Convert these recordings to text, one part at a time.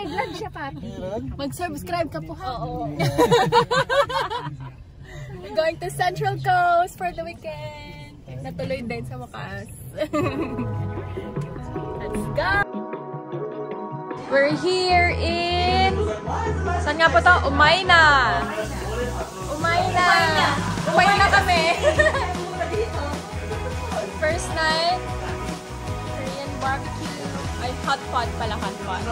may vlog siya, Papi. Mag-subscribe ka po, ha? Oo. We're going to Central Coast for the weekend. Natuloy din sa wakas. Let's go! We're here in... Saan nga po to? Umayna! Umayna! Umayna kami! First night, Korean barbecue. Ay, hot pot pala, hot pot.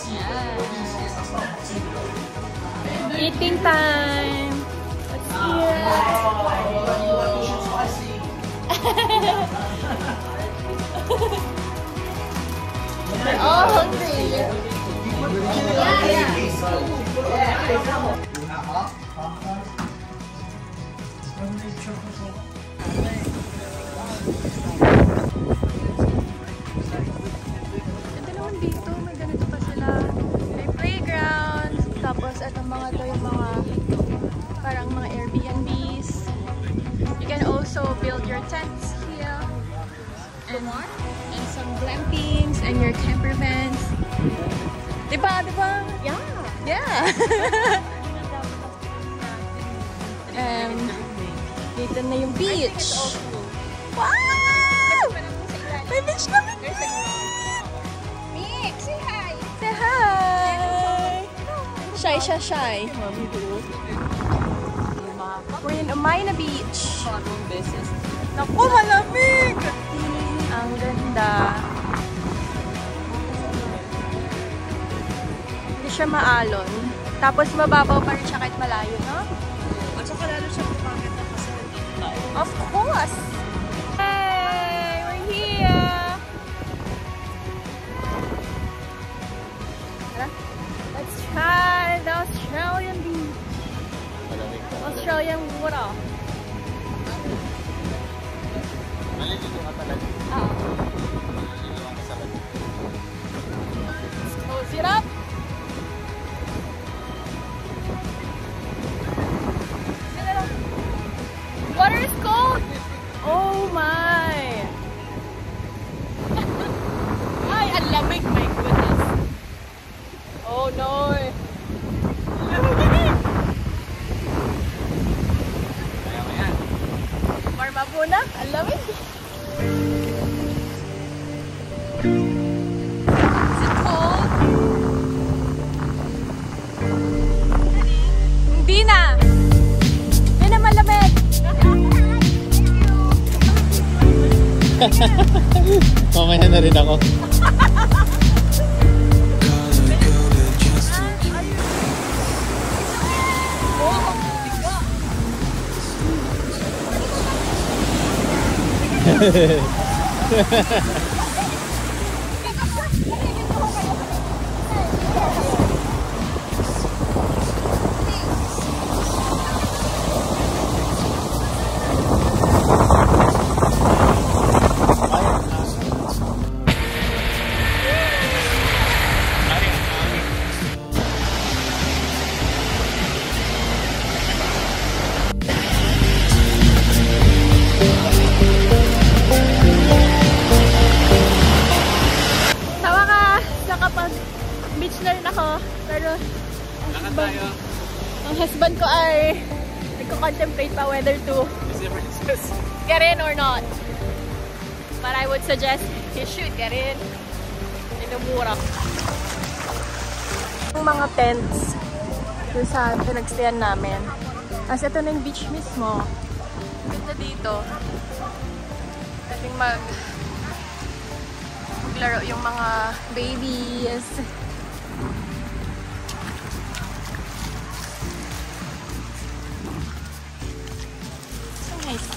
Yeah. Eating time! Let's eat! We're all hungry! Ito naman dito, may ganito pa sila. May playground. Tapos itong mga to yung mga parang mga Airbnbs. You can also build your tents here. And some glampings and your camper vans. Diba? Diba? Yeah! Yeah! And dito na yung beach. Wow! May beach kami! Nick, say hi! Say hi! Shy siya, shy. We're in Umayna Beach. Naku, malamig! Ang ganda. Hindi siya maalon. Tapos mababaw pa rin siya kahit malayo, no? At saka lalo siya pumangit na kasi nandito tayo. Of course! Hey! We're here! Let's try the Australian beach. Australian water. Maliligo ka talaga. Let's close it up. Water is cold! Oh my! Ay, ang lamig! My goodness! Oh no! Warm up muna! Ang lamig! Is it cold? Hindi na! Hindi na malamig! Mamaya na rin ako. Beach na rin ako, pero ang husband ko ay nagko-contemplate pa whether to get in or not. But I would suggest he should get in. Inumura. Yung mga tents doon sa pinagstayan namin. As ito na yung beach mismo. Ganda dito. Pwedeng maglaro yung mga babies. So nice.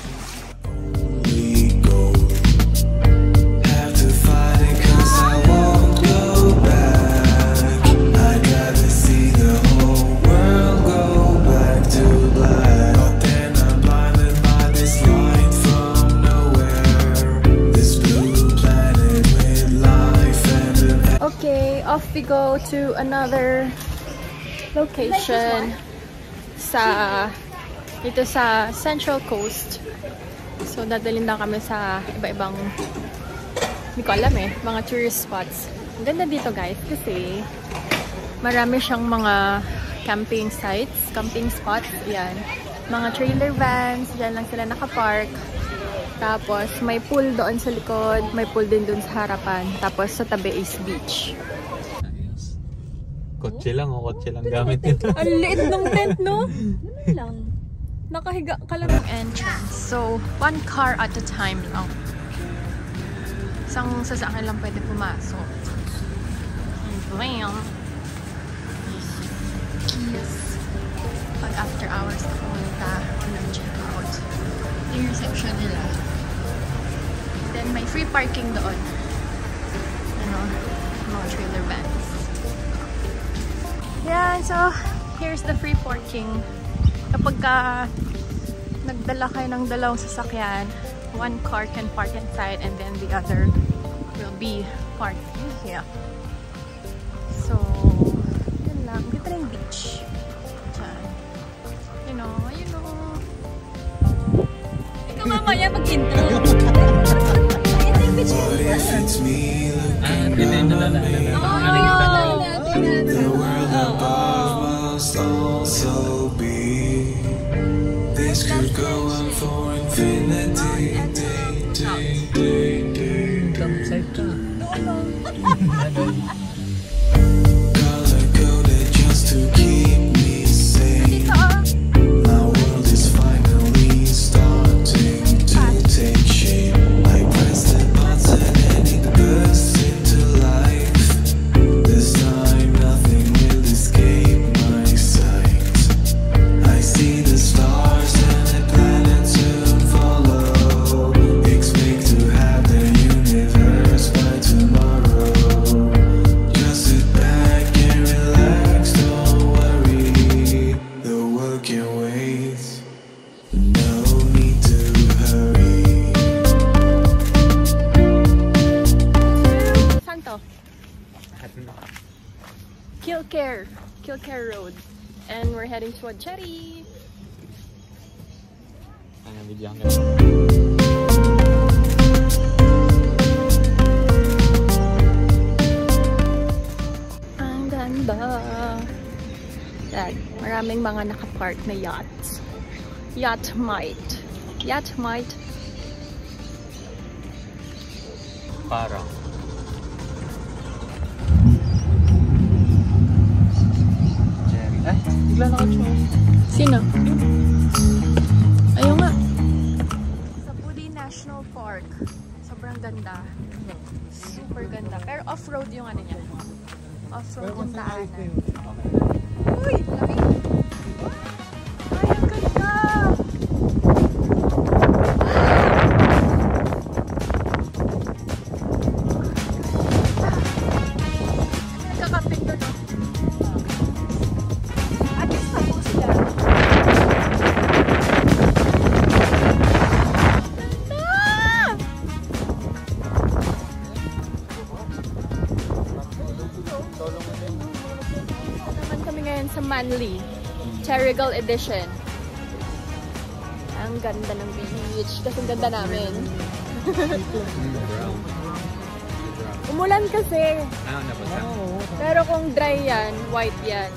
Off we go to another location dito sa Central Coast. So dadalhin lang kami sa iba-ibang, hindi ko alam mga tourist spots. Ang ganda dito guys kasi marami siyang mga camping sites, camping spots. Yan. Mga trailer vans, dyan lang sila nakapark. Tapos may pool doon sa likod, may pool din doon sa harapan. Tapos sa tabi is beach. Kotse lang, kotse lang gamit nito. Ang liit ng tent, no? Ano lang? Nakahiga ka lang ng entrance. So, one car at a time lang. Isang sasakyan lang pwede pumasok. Bam! Yes. Pag after hours ka pumunta, check out yung reception nila. Then, may free parking doon. Ano? Mga trailer vans. Yeah, so here's the free parking. Kapag nagdala kayo ng dalawang sasakyan, one car can park inside and then the other will be parked here. So, yun lang. Dito na yung beach. Diyan. You know. Ikaw mamaya mag-intro. Ito yung beach. The world above must also be. This could go on for infinity. Color coded just to keep me safe. My world is finally starting to take shape. I press the button and it bursts into life. This time nothing will escape my sight. I see the stars and the planets soon follow. Expect to have the universe by tomorrow. Just sit back and relax, don't worry. The world can wait. No need to hurry. Saan to? Kilcare Road. And we're heading to a jetty. Ang video hanggang. Ang ganda. Dad, maraming mga nakapark na yachts. Yachtmite. Parang. Jerry. Ay, bigla naka-choose. Sino? Ayun nga. Sa Budi National Park. Sobrang ganda. Super ganda. Pero off-road yung ano niya. Off-road yung daanan. Uy! Lamig! Ay, ang ganda! Nagkakamping doon, no? At least pa po sila. Naman kami ngayon sa Manly. Terrigal Edition. Ang ganda ng beach. Kasi ang ganda namin. Umulan kasi. Ah, nabasa. Pero kung dry yan, white yan.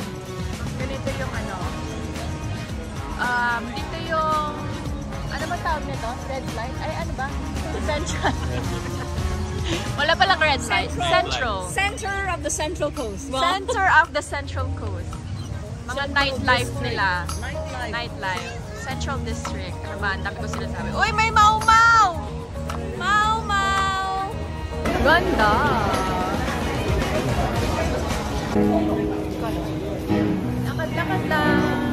Ganito yung ano. Dito yung... Ano ba tawag nito? Red light? Ay, ano ba? Central. Wala palang red light. Central. Center of the Central Coast. Center of the Central Coast. Mga nightlife nila. Nightlife. Central District. Ano ba? Ang dami ko sinasabi. Uy, may mau-mau! Mau-mau! Ganda! Lakad-lakad lang.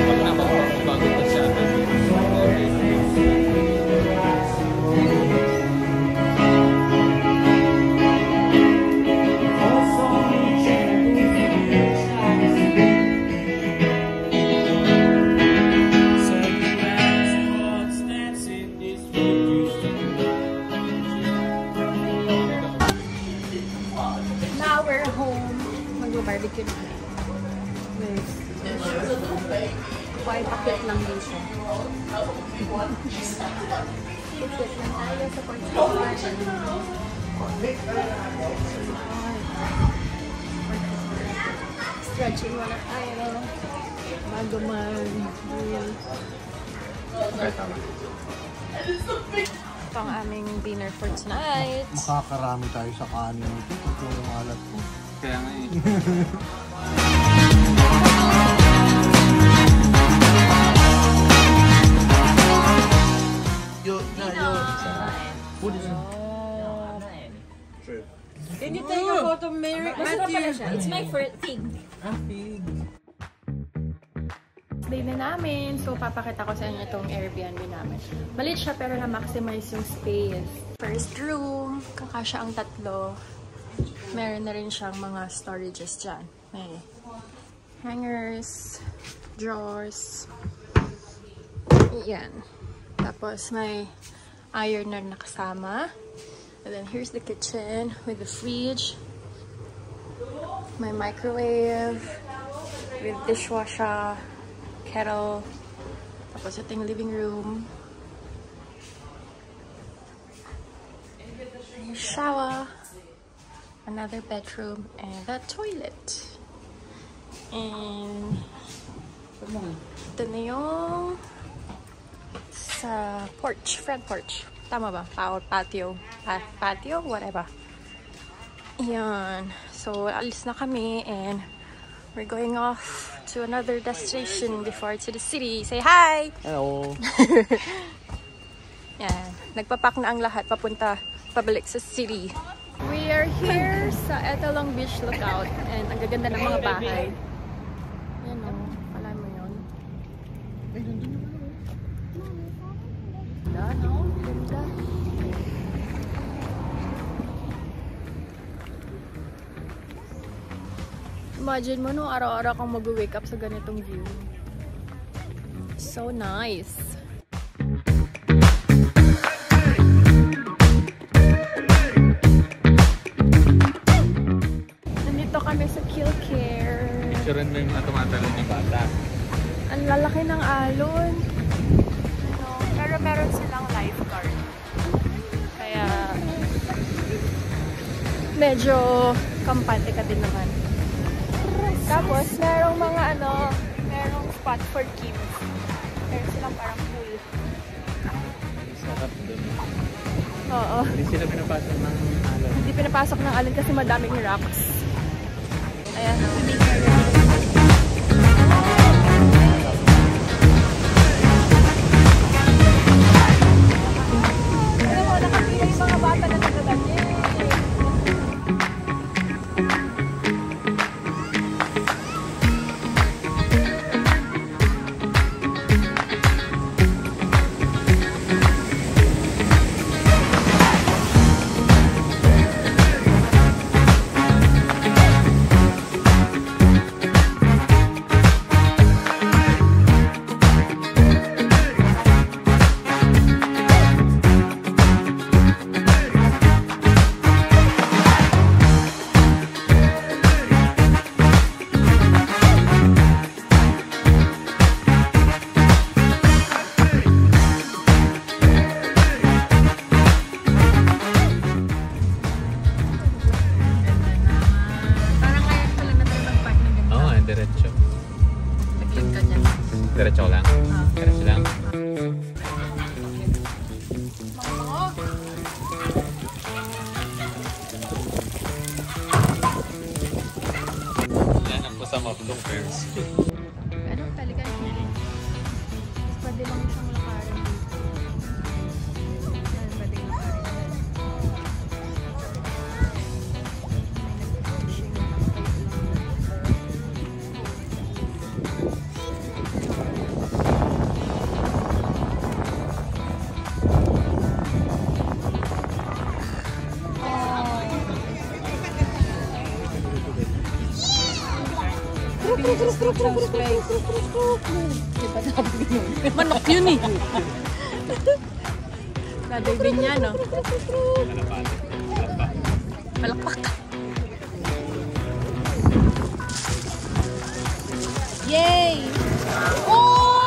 Pag napapagbago pa siya. Now we're home. Mag-barbecue na kami. Why pakit lang dito? Pakit lang tayo sa Portugal. Stretching wala tayo. Bago mag-grill. Okay, tama. Ito ang aming dinner for tonight. Makakarami tayo sa kanin ito. Ito yung alat ko. Kaya nga eh. Can you take a photo, Mary? Matthew? It's my first thing. Day na namin. So, papakita ko sa inyo itong Airbnb namin. Maliit siya pero na-maximize yung space. First room, kakasya ang 3. Meron na rin siyang mga storages dyan. May hangers, drawers. Yan. Tapos may ironer na kasama. And then here's the kitchen with the fridge. My microwave with dishwasher, kettle. Tapos ito yung living room. Shower. Another bedroom and the toilet. And ito na yung sa porch, front porch. Tama ba? Patio. Patio? Whatever. Yan. So, alis na kami and we're going off to another destination before to the city. Say hi! Hello! Yan. Nagpapak na ang lahat pabalik sa city. We are here sa Etalong Beach Lookout and ang gaganda ng mga bahay. Yan o. Pala mo yun. Ay, nandun naman. Ganda, no? Ganda. Imagine mo no, araw-araw kang mag-wake up sa ganitong view. So nice. Nandito kami sa Kilcare. Picturean mo yung mga tumatalon ng bata. Ang lalaki ng alon. Ano, pero meron silang lifeguard. Kaya medyo kampante ka din naman. Tapos merong mga merong spot for kids. Meron silang parang pool. Sarap doon. Oo. Hindi sila pinapasok ng alon. Hindi pinapasok ng alon kasi madaming rocks. Ayan. Alam mo, nakapila yung mga bata na nagdadali. Diretso. Nag-click ka dyan. Diretso lang. Diretso lang. Yan ang kasama blue pairs. Anong talikan niya? Pwede lang siyang lakarin dito. Pwede lakarin. Manok yun eh. Dadaybin niya, no? Palakpak. Yay! Oh!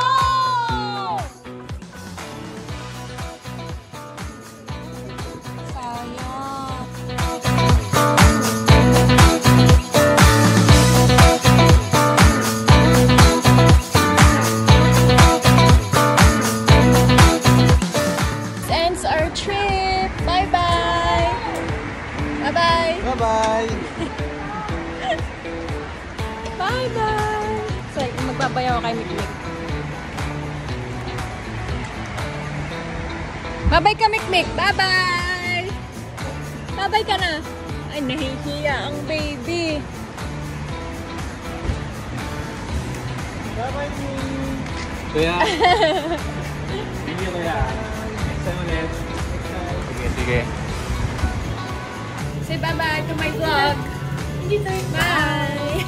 Bye-bye! Bye-bye! Bye-bye! So, magbabayaw kay Mikmik. Bye-bye ka, Mikmik! Bye-bye! Bye-bye ka na! Ay, nahihiya ang baby. Bye-bye, Kuya. Thank you, kuya. Next time ulit. Sige, sige. Say bye-bye to my vlog. Bye!